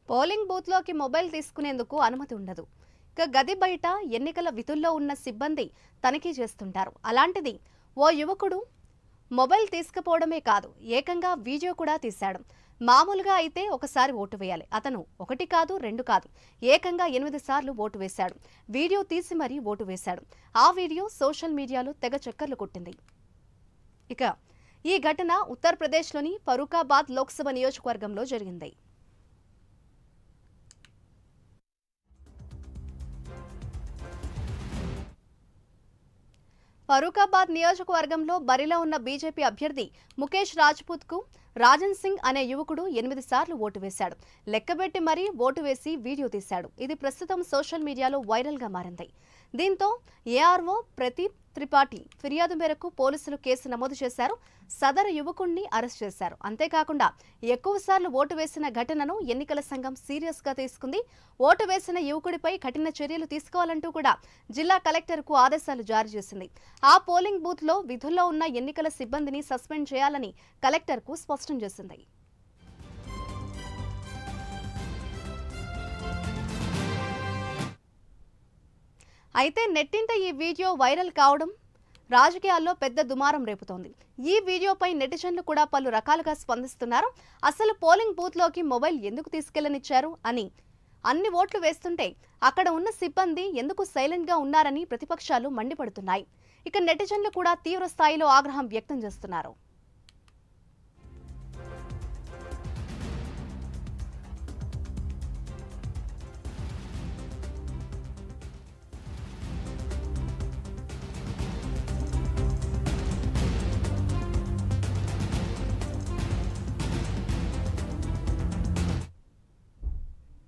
Polling బూత్లోకి mobile తీసుకునేందుకు అనుమతి ఉండదు. ఇక గది బయట ఎన్నికల విధుల్లో ఉన్న సిబ్బంది తనిఖీ చేస్తుంటారు. అలాంటిది ఓ యువకుడు మొబైల్ తీసుకుపోవడమే కాదు, ఏకంగా వీడియో కూడా తీశాడు. మామూలుగా అయితే ఒకసారి ఓటు వేయాలి. అతను ఒకటి కాదు, రెండు కాదు, ఏకంగా 8 సార్లు ఓటు వేశాడు. వీడియో తీసి మరీ ఓటు వేశాడు. ఆ వీడియో సోషల్ మీడియాలో తెగ చక్కర్లు కొట్టింది. ఇక ఈ ఘటన ఉత్తరప్రదేశ్లోని ఫరూఖాబాద్ లోక్సభ నియోజకవర్గంలో జరిగింది. ఫరూఖాబాద్ నియోజకవర్గంలో బరిలో ఉన్న బీజేపీ అభ్యర్థి ముఖేష్ రాజ్పూత్ కు రాజన్ సింగ్ అనే యువకుడు 8 సార్లు ఓటు వేశాడు. లెక్కబెట్టి మరీ ఓటు వేసి వీడియో తీశాడు. ఇది ప్రస్తుతం సోషల్ మీడియాలో వైరల్ గా మారింది. దీంతో ఏఆర్ఓ ప్రదీప్ త్రిపాఠి ఫిర్యాదు మేరకు పోలీసులు కేసు నమోదు చేశారు. సదరు యువకుణ్ణి అరెస్ట్ చేశారు. అంతేకాకుండా ఎక్కువసార్లు ఓటు వేసిన ఘటనను ఎన్నికల సంఘం సీరియస్ గా తీసుకుంది. ఓటు వేసిన యువకుడిపై కఠిన చర్యలు తీసుకోవాలంటూ కూడా జిల్లా కలెక్టర్కు ఆదేశాలు జారీ చేసింది. ఆ పోలింగ్ బూత్ లో విధుల్లో ఉన్న ఎన్నికల సిబ్బందిని సస్పెండ్ చేయాలని కలెక్టర్కు స్పష్టం చేసింది. అయితే నెట్టింట ఈ వీడియో వైరల్ కావడం రాజకీయాల్లో పెద్ద దుమారం రేపుతోంది. ఈ వీడియోపై నెటిజన్లు కూడా పలు రకాలుగా స్పందిస్తున్నారు. అసలు పోలింగ్ బూత్లోకి మొబైల్ ఎందుకు తీసుకెళ్లనిచ్చారు అని, అన్ని ఓట్లు వేస్తుంటే అక్కడ ఉన్న సిబ్బంది ఎందుకు సైలెంట్ గా ఉన్నారని ప్రతిపక్షాలు మండిపడుతున్నాయి. ఇక నెటిజన్లు కూడా తీవ్ర స్థాయిలో ఆగ్రహం వ్యక్తం చేస్తున్నారు.